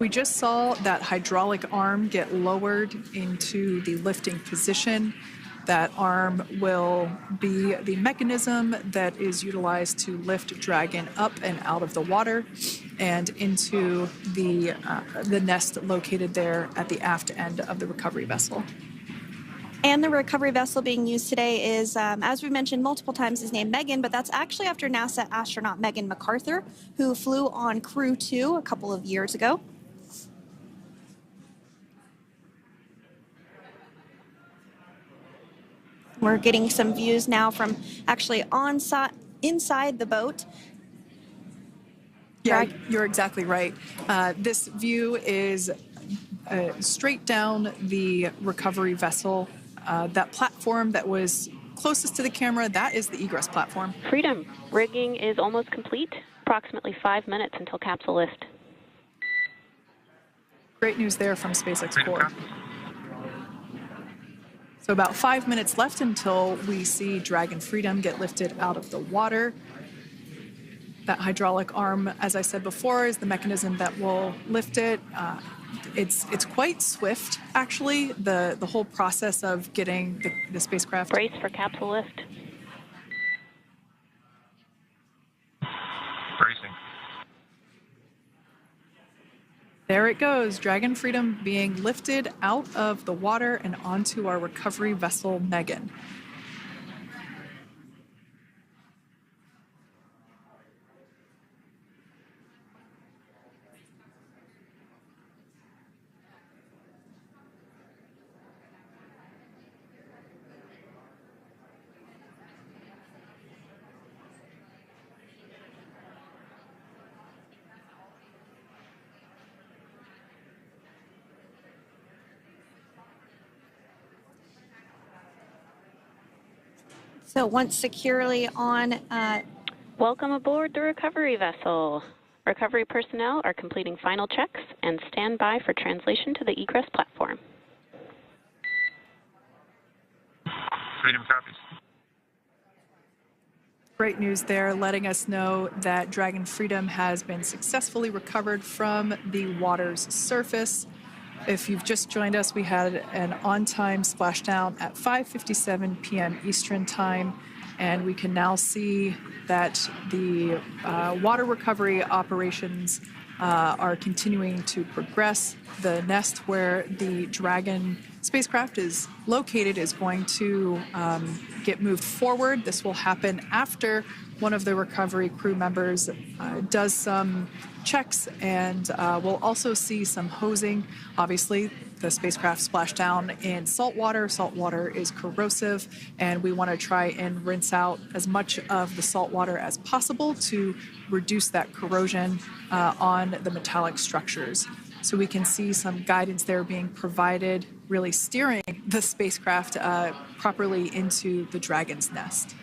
We just saw that hydraulic arm get lowered into the lifting position. That arm will be the mechanism that is utilized to lift Dragon up and out of the water and into the nest located there at the aft end of the recovery vessel. And the recovery vessel being used today is, as we mentioned multiple times, is named Megan, but that's actually after NASA astronaut Megan McArthur, who flew on Crew-2 a couple of years ago. We're getting some views now from actually inside the boat. Yeah, you're exactly right. This view is straight down the recovery vessel. That platform that was closest to the camera, that is the egress platform. Freedom, rigging is almost complete. Approximately 5 minutes until capsule lift. Great news there from SpaceX Crew. So about 5 minutes left until we see Dragon Freedom get lifted out of the water. That hydraulic arm, as I said before, is the mechanism that will lift it. It's quite swift, actually, the whole process of getting the spacecraft. Brace for capsule lift. Bracing. There it goes, Dragon Freedom being lifted out of the water and onto our recovery vessel, Megan. So once securely on... Welcome aboard the recovery vessel. Recovery personnel are completing final checks and stand by for translation to the egress platform. Freedom copies. Great news there, letting us know that Dragon Freedom has been successfully recovered from the water's surface. If you've just joined us, we had an on-time splashdown at 5:57 p.m. Eastern Time, and we can now see that the water recovery operations are continuing to progress. The nest where the Dragon spacecraft is located is going to get moved forward. This will happen after one of the recovery crew members does some checks, and we'll also see some hosing. Obviously, the spacecraft splashed down in salt water. Salt water is corrosive, and we want to try and rinse out as much of the salt water as possible to reduce that corrosion on the metallic structures. So we can see some guidance there being provided, really steering the spacecraft properly into the Dragon's nest.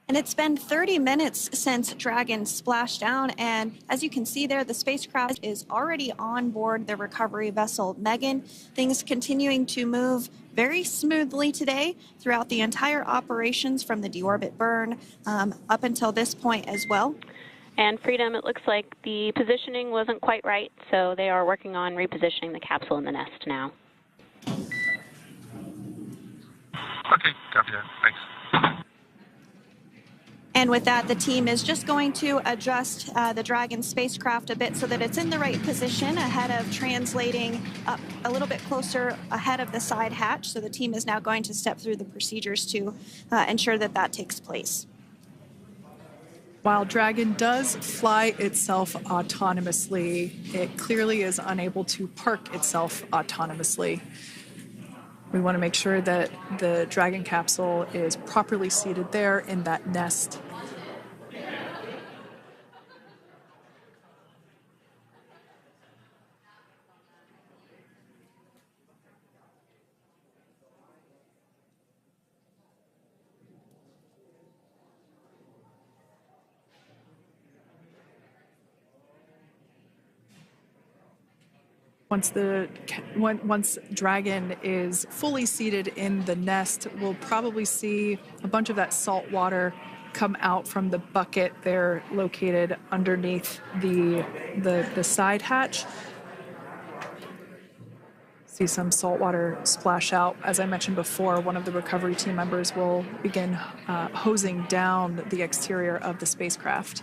And it's been 30 minutes since Dragon splashed down, and as you can see there, the spacecraft is already on board the recovery vessel Megan. Things continuing to move very smoothly today throughout the entire operations from the deorbit burn up until this point as well. And Freedom, it looks like the positioning wasn't quite right, so they are working on repositioning the capsule in the nest now. Okay, copy that. Thanks. And with that, the team is just going to adjust the Dragon spacecraft a bit so that it's in the right position ahead of translating up a little bit closer ahead of the side hatch. So the team is now going to step through the procedures to ensure that that takes place. While Dragon does fly itself autonomously, it clearly is unable to park itself autonomously. We want to make sure that the Dragon capsule is properly seated there in that nest. Once Dragon is fully seated in the nest, we'll probably see a bunch of that salt water come out from the bucket. They're located underneath the side hatch. See some salt water splash out. As I mentioned before, one of the recovery team members will begin hosing down the exterior of the spacecraft.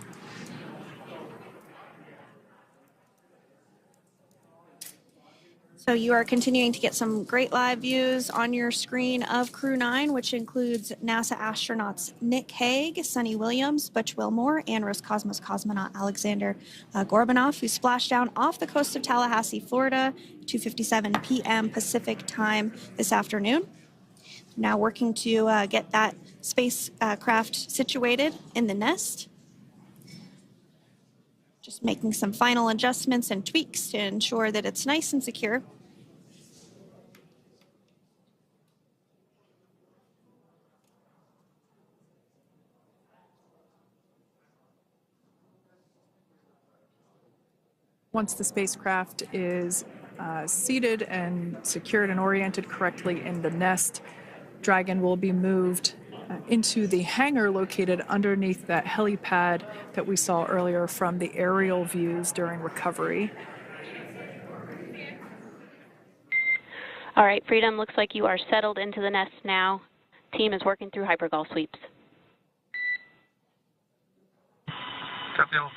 So you are continuing to get some great live views on your screen of Crew-9, which includes NASA astronauts Nick Hague, Sunita Williams, Butch Wilmore, and Roscosmos cosmonaut Alexander Gorbanov, who splashed down off the coast of Tallahassee, Florida, 2:57 p.m. Pacific time this afternoon. Now working to get that spacecraft situated in the nest. Just making some final adjustments and tweaks to ensure that it's nice and secure. Once the spacecraft is seated and secured and oriented correctly in the nest, Dragon will be moved into the hangar located underneath that helipad that we saw earlier from the aerial views during recovery. All right, Freedom, looks like you are settled into the nest now. Team is working through hypergol sweeps. Copy all.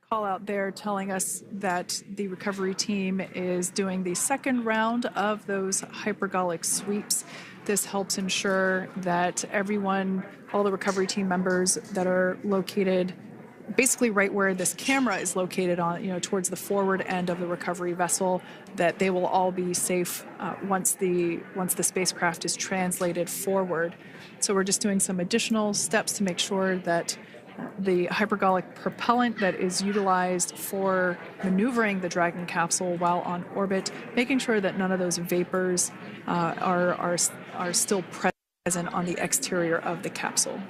Call out there telling us that the recovery team is doing the second round of those hypergolic sweeps. This helps ensure that everyone, all the recovery team members that are located basically right where this camera is located on, towards the forward end of the recovery vessel, that they will all be safe once the spacecraft is translated forward. So we're just doing some additional steps to make sure that the hypergolic propellant that is utilized for maneuvering the Dragon capsule while on orbit, making sure that none of those vapors are still present on the exterior of the capsule.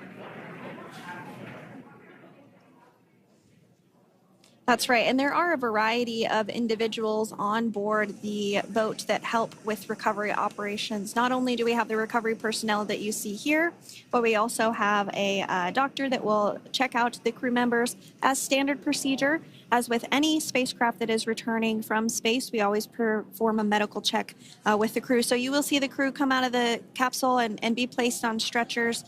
That's right, and there are a variety of individuals on board the boat that help with recovery operations. Not only do we have the recovery personnel that you see here, but we also have a doctor that will check out the crew members as standard procedure. As with any spacecraft that is returning from space, we always perform a medical check with the crew. So you will see the crew come out of the capsule and be placed on stretchers,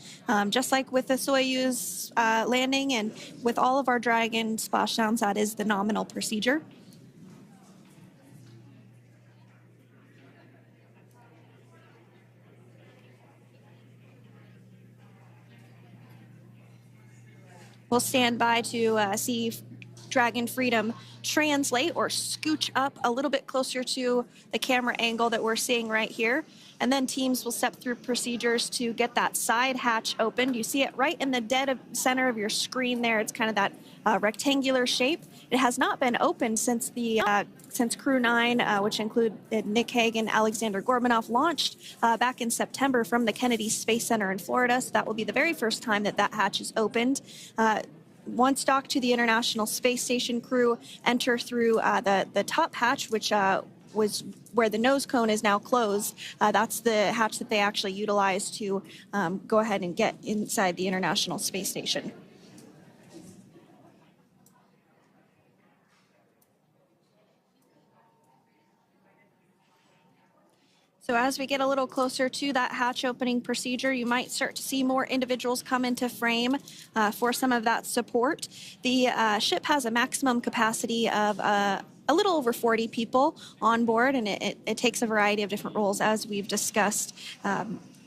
just like with the Soyuz landing and with all of our Dragon splashdowns, that is the nominal procedure. We'll stand by to see Dragon Freedom translate or scooch up a little bit closer to the camera angle that we're seeing right here. And then teams will step through procedures to get that side hatch opened. You see it right in the dead center of your screen there. It's kind of that rectangular shape. It has not been opened since since Crew-9, which include Nick Hague and Alexander Gorbanov, launched back in September from the Kennedy Space Center in Florida. So that will be the very first time that that hatch is opened. Once docked to the International Space Station, crew enter through the top hatch, which was where the nose cone is now closed. That's the hatch that they actually utilize to go ahead and get inside the International Space Station. So as we get a little closer to that hatch opening procedure, you might start to see more individuals come into frame for some of that support. The ship has a maximum capacity of a little over 40 people on board, and it takes a variety of different roles, as we've discussed,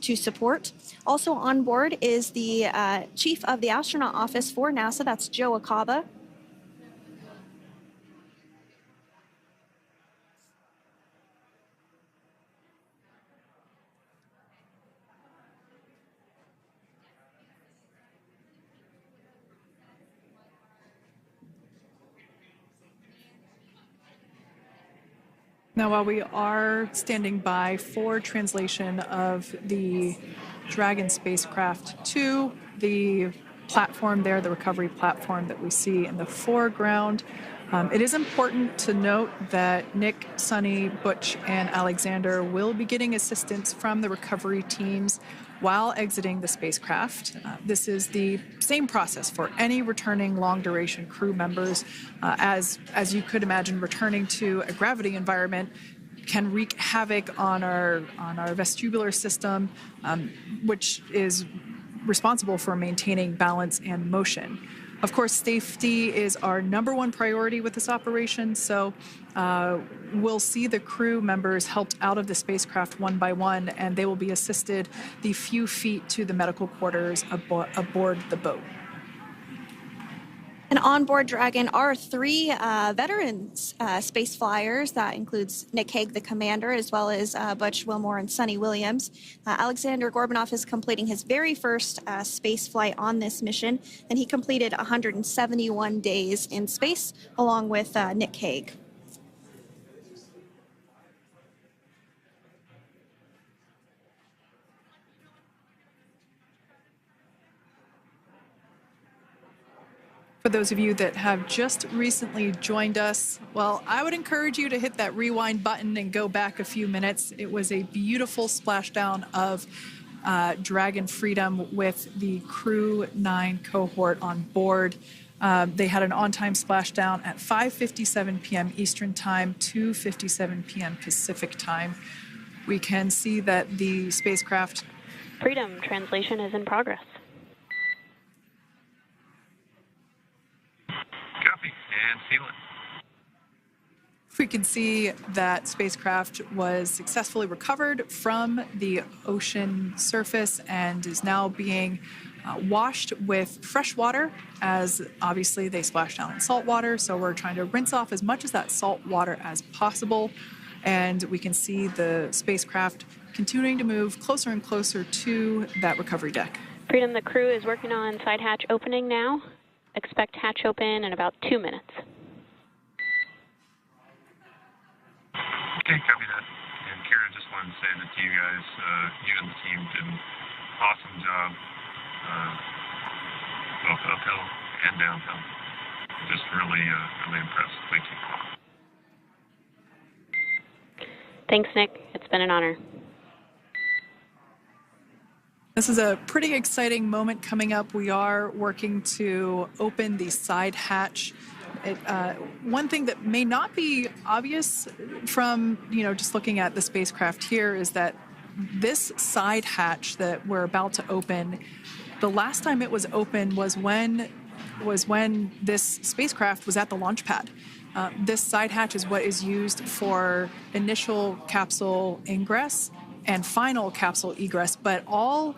to support. Also on board is the Chief of the Astronaut Office for NASA, that's Joe Acaba. Now, while we are standing by for translation of the Dragon spacecraft to the platform there, the recovery platform that we see in the foreground, It is important to note that Nick, Sunny, Butch, and Alexander will be getting assistance from the recovery teams while exiting the spacecraft. This is the same process for any returning long-duration crew members. As you could imagine, returning to a gravity environment can wreak havoc on our vestibular system, which is responsible for maintaining balance and motion. Of course, safety is our #1 priority with this operation, so we'll see the crew members helped out of the spacecraft one by one, and they will be assisted the few feet to the medical quarters aboard the boat. And on board Dragon are 3 veteran space flyers. That includes Nick Hague, the commander, as well as Butch Wilmore and Sunny Williams. Alexander Gorbunov is completing his very first space flight on this mission, and he completed 171 days in space along with Nick Hague. For those of you that have just recently joined us, well, I would encourage you to hit that rewind button and go back a few minutes. It was a beautiful splashdown of Dragon Freedom with the Crew-9 cohort on board. They had an on-time splashdown at 5:57 p.m. Eastern Time, 2:57 p.m. Pacific Time. We can see that the spacecraft... Freedom translation is in progress. Copy, and seal it. We can see that spacecraft was successfully recovered from the ocean surface and is now being washed with fresh water, as obviously they splashed down in salt water. So we're trying to rinse off as much of that salt water as possible. And we can see the spacecraft continuing to move closer and closer to that recovery deck. Freedom, the crew is working on side hatch opening now. Expect hatch open in about 2 minutes. Okay, copy that. And Kira, just wanted to say that you guys, you and the team did an awesome job, both uphill and downhill. Just really, really impressed. Thank you. Thanks, Nick. It's been an honor. This is a pretty exciting moment coming up. We are working to open the side hatch. One thing that may not be obvious from, just looking at the spacecraft here is that this side hatch that we're about to open, the last time it was open was when this spacecraft was at the launch pad. This side hatch is what is used for initial capsule ingress and final capsule egress, but all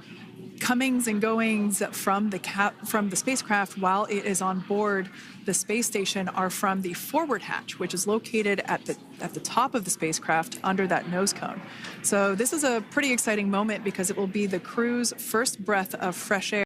comings and goings from the spacecraft while it is on board the space station are from the forward hatch, which is located at the top of the spacecraft under that nose cone. So this is a pretty exciting moment because it will be the crew's first breath of fresh air